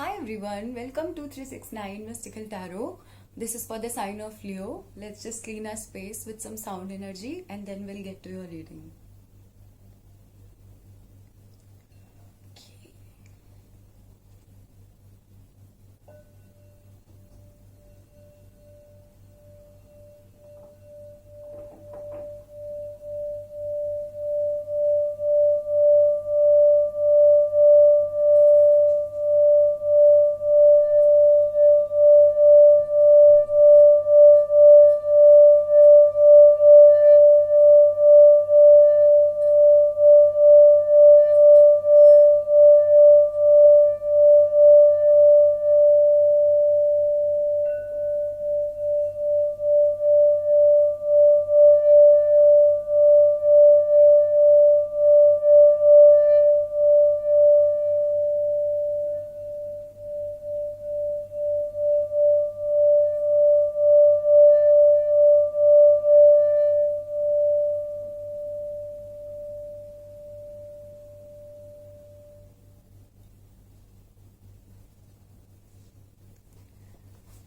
Hi everyone, welcome to 369 Mystical Tarot. This is for the sign of Leo. Let's just clean our space with some sound energy and then we'll get to your reading.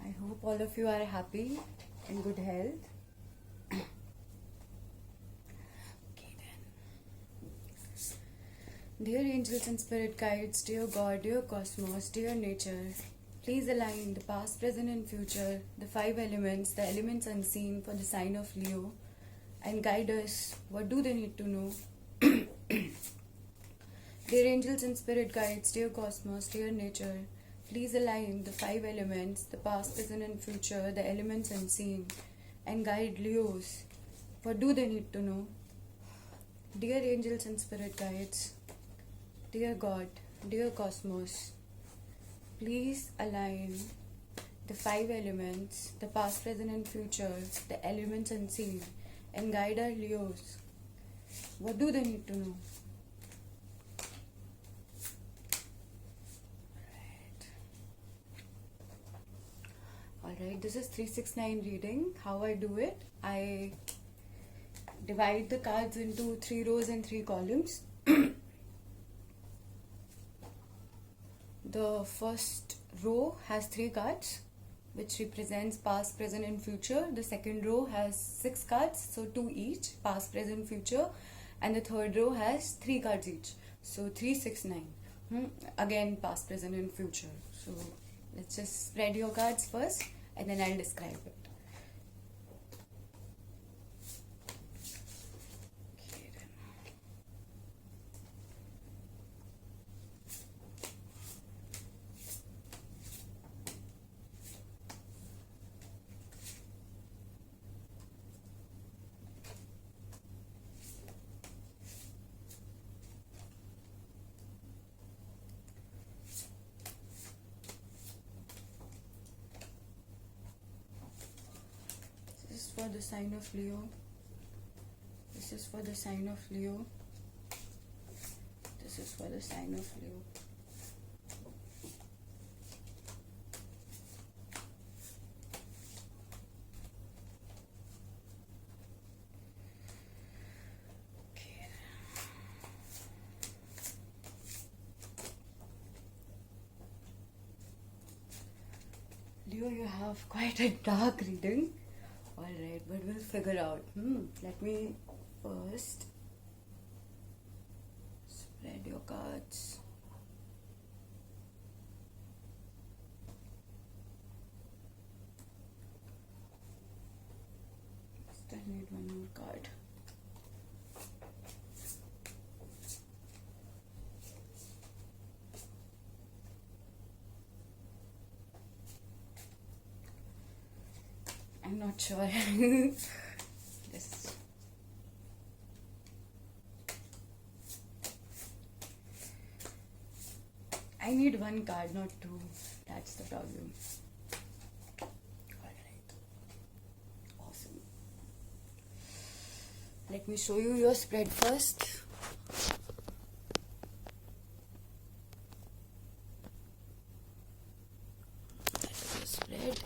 I hope all of you are happy and good health. Okay then. Dear angels and spirit guides, dear God, dear cosmos, dear nature, please align the past, present and future, the five elements, the elements unseen for the sign of Leo, and guide us. What do they need to know? Dear angels and spirit guides, dear cosmos, dear nature, please align the five elements, the past, present and future, the elements unseen, and guide Leos. What do they need to know? Dear angels and spirit guides, dear God, dear cosmos, please align the five elements, the past, present and future, the elements unseen, and guide our Leos. What do they need to know? Alright, this is 369 reading. How I do it, I divide the cards into 3 rows and 3 columns. The first row has 3 cards which represents past, present and future. The second row has 6 cards, so 2 each, past, present, future, and the third row has 3 cards each, so 3, 6, 9. Again past, present and future. So let's just spread your cards first and then I'll describe it. Okay, then. This is for the sign of Leo. This is for the sign of Leo. This is for the sign of Leo. Okay. Leo, you have quite a dark reading. Alright, but we'll figure out. Let me first spread your cards. Still need one more card. I'm not sure. This. I need one card, not 2. That's the problem. Alright. Awesome. Let me show you your spread first. That is your spread.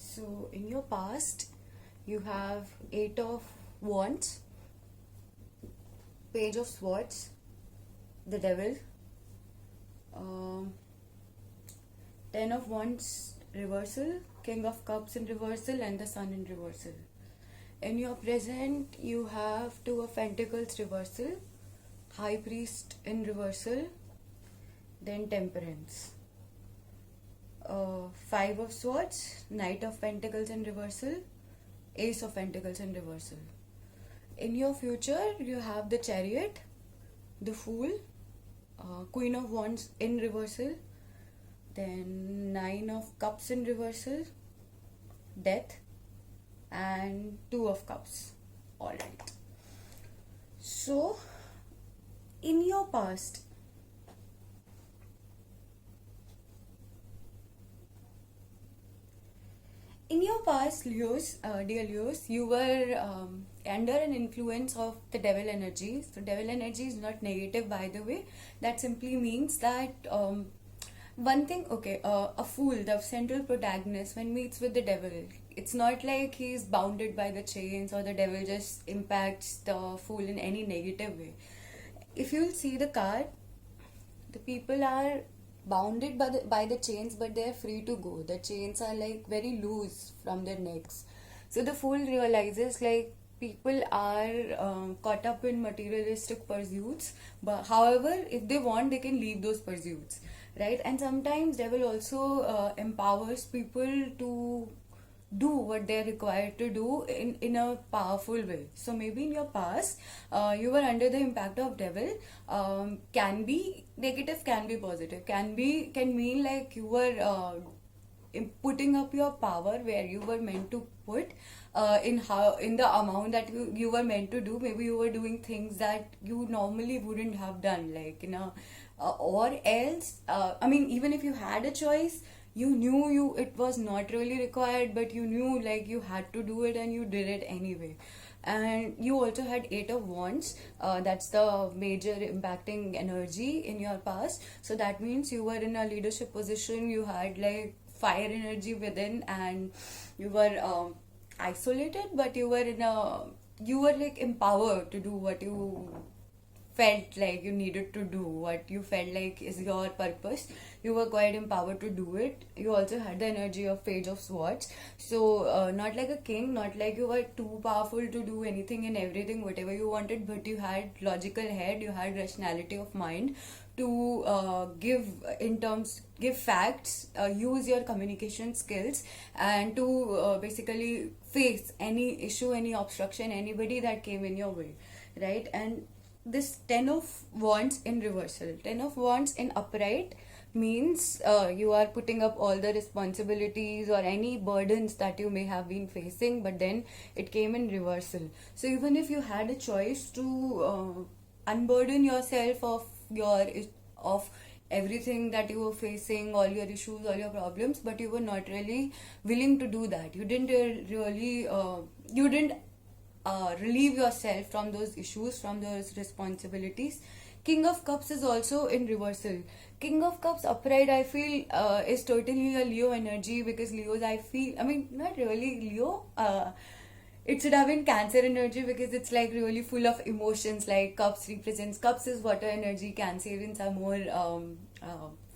So in your past, you have 8 of Wands, Page of Swords, the Devil, Um, Ten of Wands reversal, King of Cups in reversal, and the Sun in reversal. In your present, you have Two of Pentacles reversal, High Priest in reversal, then Temperance. Five of Swords, Knight of Pentacles in reversal, Ace of Pentacles in reversal. In your future, you have the Chariot, the Fool, Queen of Wands in reversal, then Nine of Cups in reversal, Death, and Two of Cups. Alright. So, in your past, Leos, dear Leos, you were under an influence of the devil energy. So, devil energy is not negative, by the way. That simply means that one thing, okay, a fool, the central protagonist, when meets with the devil, it's not like he's bounded by the chains or the devil just impacts the fool in any negative way. If you'll see the card, the people are bounded by the chains, but they're free to go. The chains are like very loose from their necks. So the fool realizes like people are caught up in materialistic pursuits, but however, if they want, they can leave those pursuits, right? And sometimes devil also empowers people to do what they're required to do in a powerful way. So maybe in your past you were under the impact of devil. Can be negative, can be positive, can mean like you were putting up your power where you were meant to put in the amount that you were meant to do. Maybe you were doing things that you normally wouldn't have done, like or else I mean, even if you had a choice, you knew it was not really required, but you knew like you had to do it and you did it anyway. And you also had Eight of Wands, that's the major impacting energy in your past. So that means you were in a leadership position, you had like fire energy within, and you were isolated, but you were like empowered to do what you felt like you needed to do, what you felt like is your purpose. You were quite empowered to do it. You also had the energy of Page of Swords. So not like a king, not like you were too powerful to do anything and everything whatever you wanted, but you had logical head, you had rationality of mind to give facts, use your communication skills, and to basically face any issue, any obstruction, anybody that came in your way, right? And this Ten of Wands in reversal, Ten of Wands in upright means you are putting up all the responsibilities or any burdens that you may have been facing, but then it came in reversal. So even if you had a choice to unburden yourself of everything that you were facing, all your issues, all your problems, but you were not really willing to do that. You didn't you didn't relieve yourself from those issues, from those responsibilities. King of Cups is also in reversal. King of Cups upright, I feel, is totally a Leo energy, because Leos, I feel, I mean, not really Leo. It should have been Cancer energy, because it's like really full of emotions. Like Cups is water energy. Cancerians are more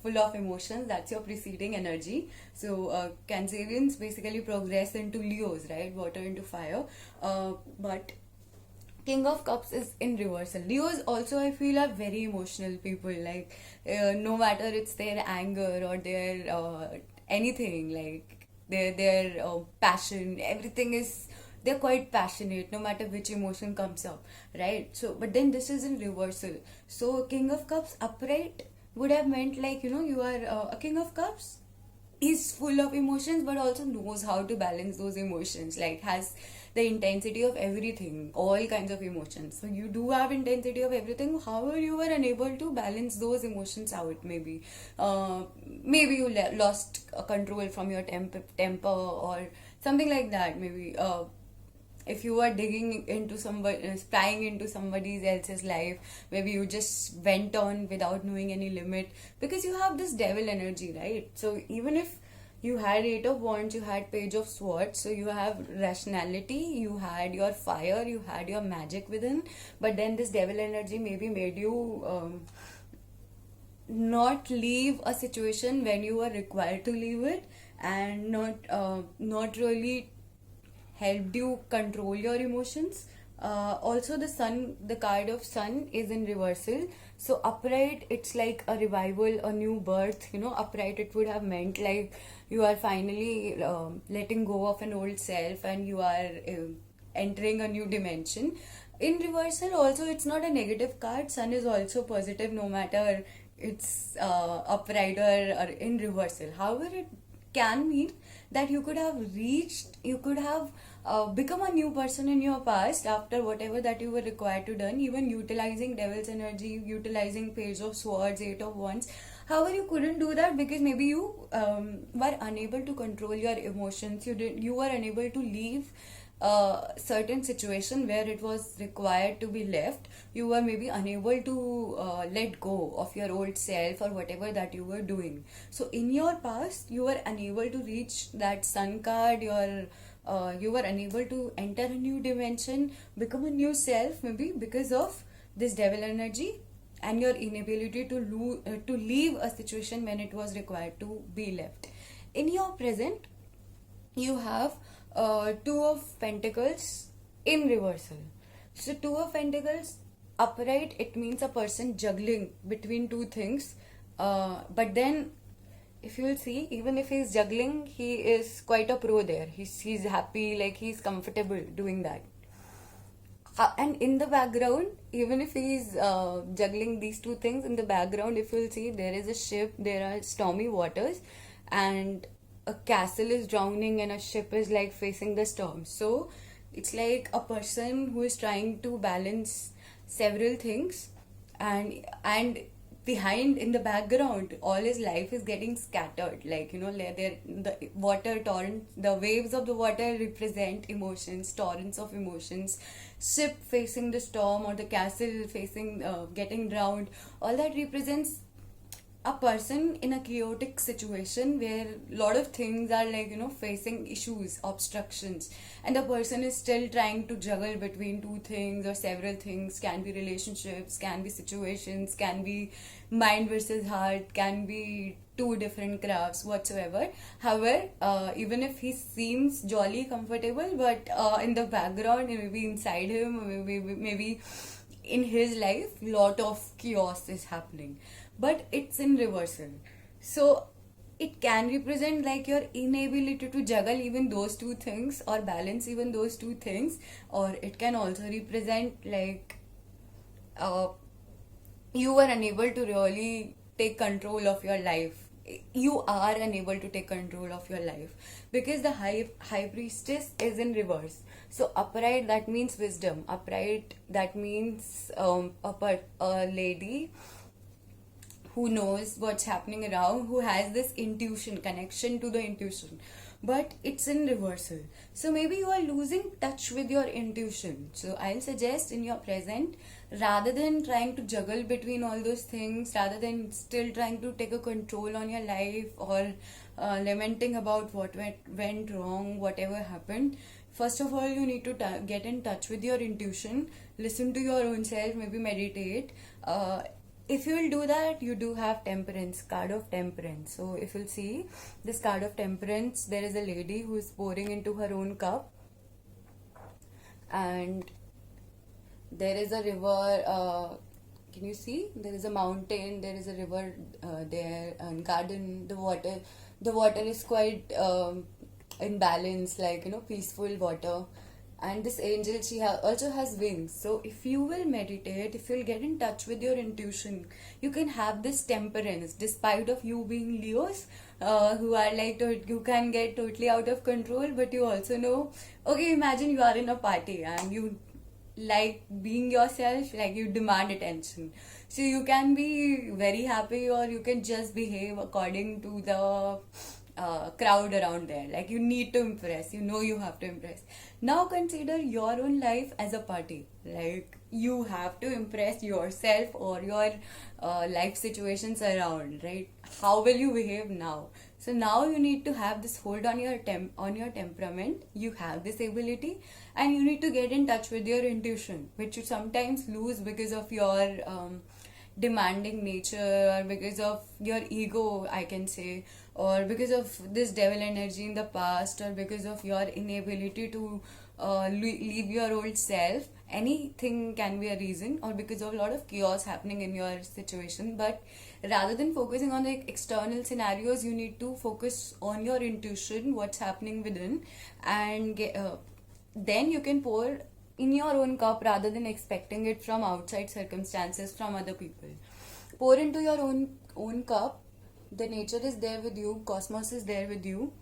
full of emotions. That's your preceding energy. So Cancerians basically progress into Leos, right? Water into fire. But King of Cups is in reversal. Leos also, I feel, are very emotional people. Like no matter it's their anger or their anything, like their passion, everything is, they're quite passionate no matter which emotion comes up, right? So but then this is in reversal. So King of Cups upright would have meant like, you are a King of Cups is full of emotions, but also knows how to balance those emotions, like has the intensity of everything, all kinds of emotions. So you do have intensity of everything, however you were unable to balance those emotions out. Maybe you lost control from your temper or something like that. Maybe if you are digging into somebody, prying into somebody else's life, maybe you just went on without knowing any limit, because you have this devil energy, right? So even if you had Eight of Wands, you had Page of Swords, so you have rationality, you had your fire, you had your magic within, but then this devil energy maybe made you not leave a situation when you are required to leave it, and not really helped you control your emotions. Also, the card of sun is in reversal. So upright, it's like a revival, a new birth. Upright, it would have meant like you are finally letting go of an old self, and you are entering a new dimension. In reversal, also, it's not a negative card. Sun is also positive, no matter it's upright or in reversal. However, it can mean that you could have become a new person in your past after whatever that you were required to done, even utilizing devil's energy, utilizing page of swords, eight of wands. However, you couldn't do that because maybe you were unable to control your emotions. You were unable to leave a certain situation where it was required to be left. You were maybe unable to let go of your old self or whatever that you were doing. So in your past, you were unable to reach that sun card. You were unable to enter a new dimension, become a new self, maybe because of this devil energy and your inability to leave a situation when it was required to be left. In your present, you have two of pentacles in reversal. So two of pentacles upright, it means a person juggling between two things, but then if you will see, even if he's juggling, he is quite a pro there. He's happy, like he's comfortable doing that. And in the background, even if he's juggling these two things, in the background, if you'll see, there is a ship, there are stormy waters, and a castle is drowning, and a ship is like facing the storm. So it's like a person who is trying to balance several things, and behind, in the background, all his life is getting scattered, like the water torrent, the waves of the water represent emotions, torrents of emotions. Ship facing the storm, or the castle facing getting drowned, all that represents a person in a chaotic situation where a lot of things are like facing issues, obstructions, and the person is still trying to juggle between two things or several things. Can be relationships, can be situations, can be mind versus heart, can be two different crafts whatsoever. However, even if he seems jolly comfortable, but in the background, maybe inside him, maybe in his life, lot of chaos is happening, but it's in reversal. So it can represent like your inability to juggle even those two things or balance even those two things, or it can also represent like uh, you were unable to really take control of your life. You are unable to take control of your life because the high priestess is in reverse. So upright, that means wisdom. Upright, that means a lady who knows what's happening around, who has this intuition, connection to the intuition, but it's in reversal. So maybe you are losing touch with your intuition. So I'll suggest in your present, rather than trying to juggle between all those things, rather than still trying to take a control on your life, or lamenting about what went wrong, whatever happened, first of all, you need to get in touch with your intuition, listen to your own self, maybe meditate. If you will do that, you do have temperance, card of temperance. So if you'll see this card of temperance, there is a lady who is pouring into her own cup, and there is a river. Can you see? There is a mountain, there is a river there, and garden. The water is quite in balance, like peaceful water. And this angel, she also has wings. So if you will meditate, if you'll get in touch with your intuition, you can have this temperance despite of you being Leos, who are like, you can get totally out of control, but you also know, okay, imagine you are in a party and you like being yourself, like you demand attention. So you can be very happy, or you can just behave according to the crowd around there. Like you need to impress, you have to impress. Now consider your own life as a party. Like you have to impress yourself or your life situations around, right? How will you behave now? So now you need to have this hold on your temperament. You have this ability, and you need to get in touch with your intuition, which you sometimes lose because of your demanding nature, or because of your ego, I can say, or because of this devil energy in the past, or because of your inability to leave your old self. Anything can be a reason, or because of a lot of chaos happening in your situation. But rather than focusing on the external scenarios, you need to focus on your intuition, what's happening within, and then you can pour in your own cup rather than expecting it from outside circumstances, from other people. Pour into your own cup. The nature is there with you, cosmos is there with you.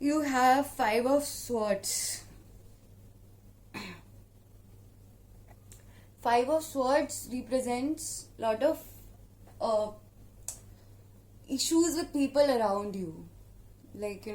You have Five of Swords. Five of Swords represents a lot of uh, issues with people around you, like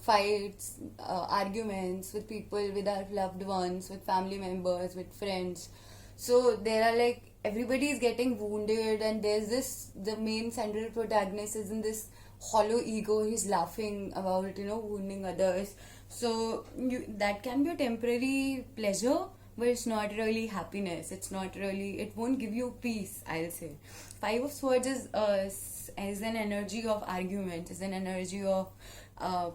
fights, arguments with people, with our loved ones, with family members, with friends. So there are like everybody is getting wounded, and there's this, the main central protagonist is in this hollow ego. He's laughing about wounding others. So that can be a temporary pleasure, but it's not really happiness. It's not really, it won't give you peace, I'll say. Five of Swords is an energy of argument, is an energy of uh,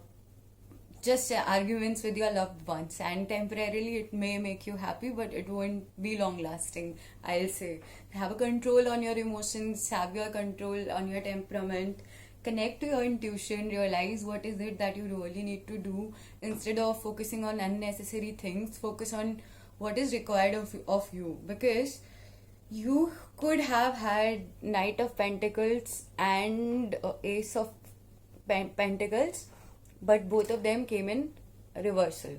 just arguments with your loved ones, and temporarily it may make you happy, but it won't be long lasting, I'll say. Have a control on your emotions, have your control on your temperament, connect to your intuition, realize what is it that you really need to do. Instead of focusing on unnecessary things, focus on what is required of you, because you could have had Knight of Pentacles and Ace of Pentacles, but both of them came in reversal.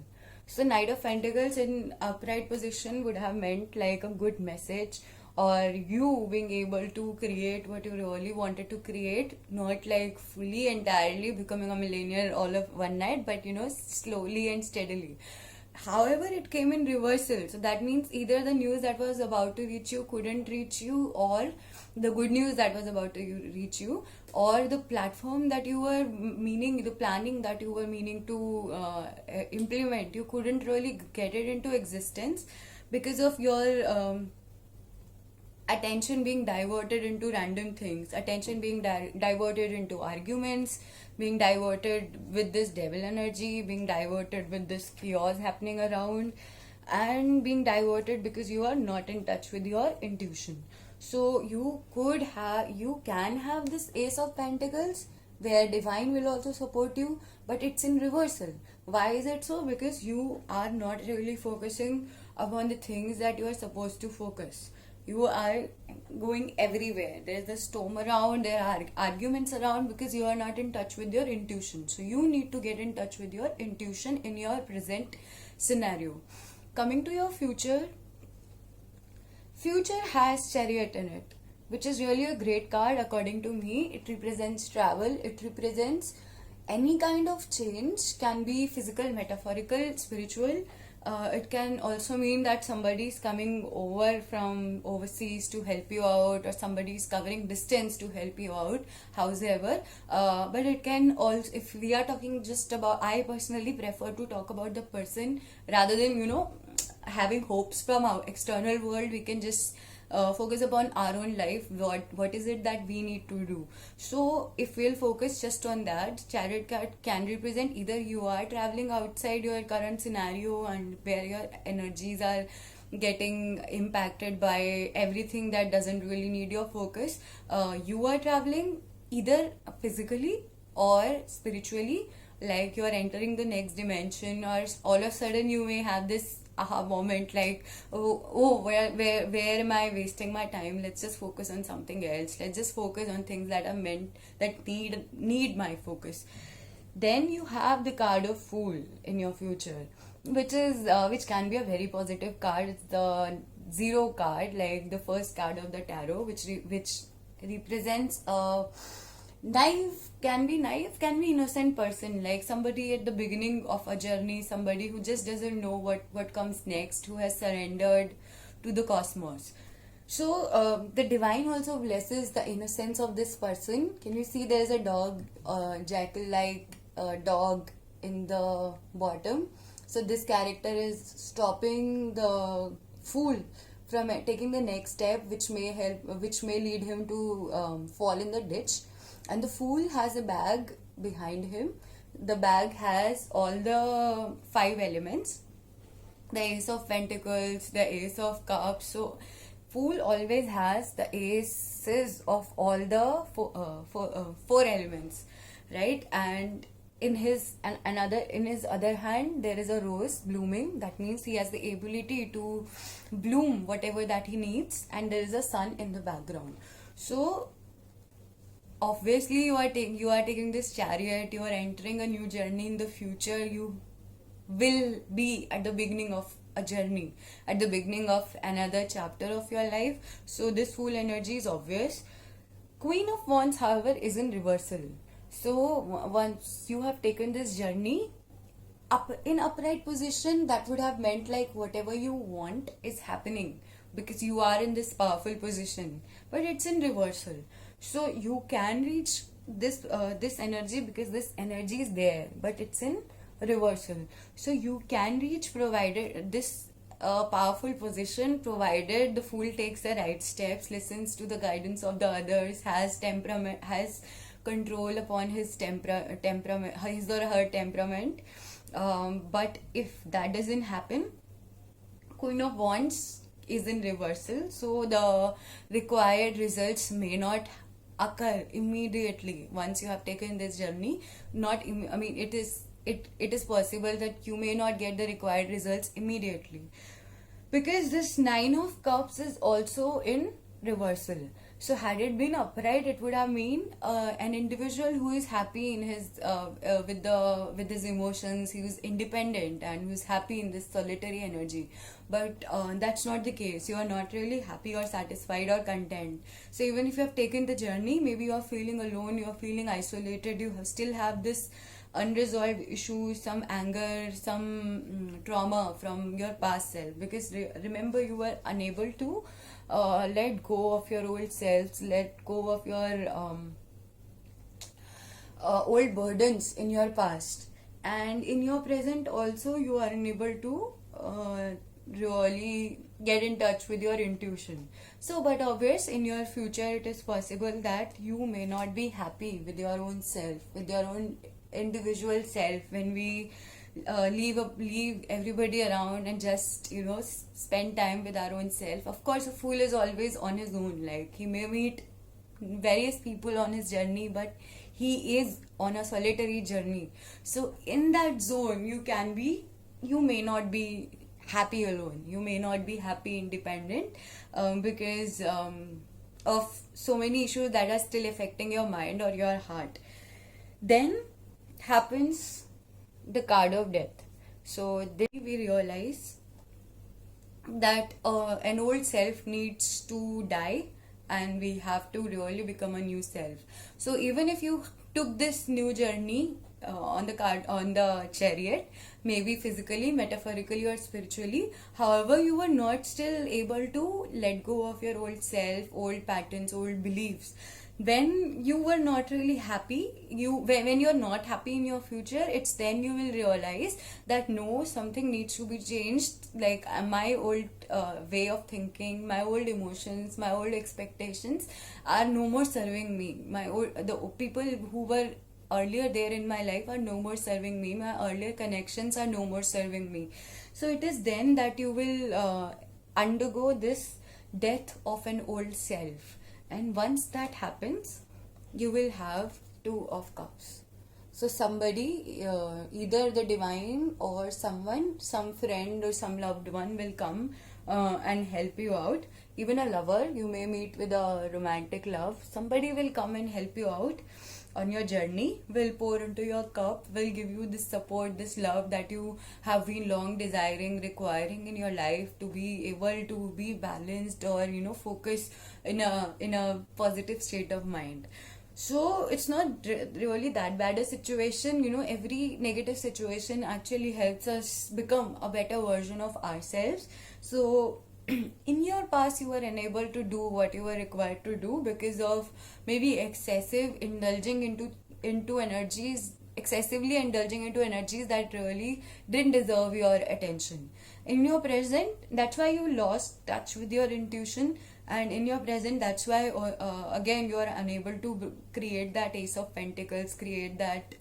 So Knight of Pentacles in upright position would have meant like a good message, or you being able to create what you really wanted to create, not like fully entirely becoming a millionaire all of one night, but slowly and steadily. However, it came in reversal. So that means either the news that was about to reach you couldn't reach you, or the good news that was about to reach you, or the platform that you were meaning, the planning that you were meaning to implement, you couldn't really get it into existence because of your attention being diverted into random things, attention being diverted into arguments, being diverted with this devil energy, being diverted with this chaos happening around, and being diverted because you are not in touch with your intuition. So you can have this Ace of Pentacles where divine will also support you, but it's in reversal. Why is it so? Because you are not really focusing upon the things that you are supposed to focus. You are going everywhere. There's a storm around, there are arguments around, because you are not in touch with your intuition. So you need to get in touch with your intuition in your present scenario. Coming to your future has Chariot in it, which is really a great card according to me. It represents travel, it represents any kind of change, can be physical, metaphorical, spiritual. It can also mean that somebody is coming over from overseas to help you out, or somebody is covering distance to help you out, howsoever. But it can also, if we are talking just about, I personally prefer to talk about the person rather than, having hopes from our external world. We can just focus upon our own life. What is it that we need to do? So if we'll focus just on that, Chariot card can represent either you are traveling outside your current scenario and where your energies are getting impacted by everything that doesn't really need your focus. You are traveling either physically or spiritually, like you are entering the next dimension, or all of a sudden you may have this aha moment, like where am I wasting my time? Let's just focus on something else. Let's just focus on things that are meant, that need my focus. Then you have the card of Fool in your future, which can be a very positive card. It's the zero card, like the first card of the tarot, which represents naive, can be innocent person, like somebody at the beginning of a journey, somebody who just doesn't know what comes next, who has surrendered to the cosmos. So the divine also blesses the innocence of this person. Can you see there's a dog, jackal like dog in the bottom? So this character is stopping the fool from taking the next step, which may lead him to fall in the ditch. And the fool has a bag behind him. The bag has all the five elements: the ace of pentacles, the ace of cups. So fool always has the aces of all the four elements, right? And in his other hand there is a rose blooming. That means he has the ability to bloom whatever that he needs, and there is a sun in the background. So obviously you are taking this chariot, you are entering a new journey in the future. You will be at the beginning of a journey, at the beginning of another chapter of your life. So this fool energy is obvious. Queen of Wands, however, is in reversal. So once you have taken this journey up in upright position, that would have meant like whatever you want is happening because you are in this powerful position. But it's in reversal. So you can reach this energy because this energy is there, but it's in reversal. So you can reach provided this powerful position, provided the fool takes the right steps, listens to the guidance of the others, has temperament, has control upon his temperament, his or her temperament. But if that doesn't happen, Queen of Wands is in reversal, so the required results may not occur immediately once you have taken this journey. I mean, it is possible that you may not get the required results immediately, because this Nine of Cups is also in reversal. So had it been upright, it would have been an individual who is happy in his with his emotions. He was independent and he was happy in this solitary energy. But that's not the case. You are not really happy or satisfied or content. So even if you have taken the journey, maybe you are feeling alone, you are feeling isolated, still have this unresolved issues, some anger, some trauma from your past self. Because remember, you were unable to let go of your old selves, let go of your old burdens in your past, and in your present also you are unable to really get in touch with your intuition. So but obvious, in your future it is possible that you may not be happy with your own self, with your own individual self, when we leave everybody around and just spend time with our own self. Of course, a fool is always on his own. Like, he may meet various people on his journey, but he is on a solitary journey. So in that zone, you may not be happy alone, you may not be happy independent, because of so many issues that are still affecting your mind or your heart. Then happens the card of death. So then we realize that an old self needs to die and we have to really become a new self. So even if you took this new journey on the chariot, maybe physically, metaphorically or spiritually, however, you were not still able to let go of your old self, old patterns, old beliefs. When you were not really happy, when you're not happy in your future, it's then you will realize that no, something needs to be changed. Like, my old way of thinking, my old emotions, my old expectations are no more serving me. The people who were earlier there in my life are no more serving me. My earlier connections are no more serving me. So it is then that you will undergo this death of an old self. And once that happens, you will have Two of Cups. So somebody, either the divine or someone, some friend or some loved one will come and help you out. Even a lover, you may meet with a romantic love. Somebody will come and help you out on your journey, will pour into your cup, will give you this support, this love that you have been long desiring, requiring in your life, to be able to be balanced or focus in a positive state of mind. So it's not really that bad a situation. Every negative situation actually helps us become a better version of ourselves. So in your past, you were unable to do what you were required to do because of maybe excessive indulging into energies excessively indulging into energies that really didn't deserve your attention. In your present, that's why you lost touch with your intuition, and in your present, that's why again you are unable to create that Ace of Pentacles, create that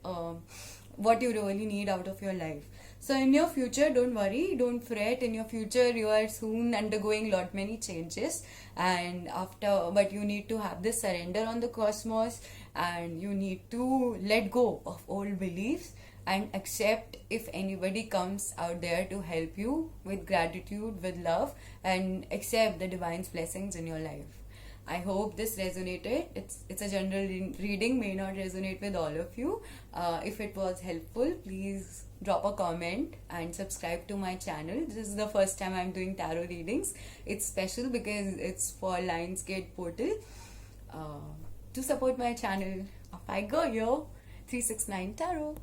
what you really need out of your life. So in your future, don't worry, don't fret. In your future, you are soon undergoing lot many changes, and but you need to have this surrender on the cosmos, and you need to let go of old beliefs and accept if anybody comes out there to help you with gratitude, with love, and accept the divine's blessings in your life. I hope this resonated. It's a general reading, may not resonate with all of you. If it was helpful, please drop a comment and subscribe to my channel. This is the first time I'm doing tarot readings. It's special because it's for Lionsgate Portal. To support my channel, off I go, yo. 369 Tarot.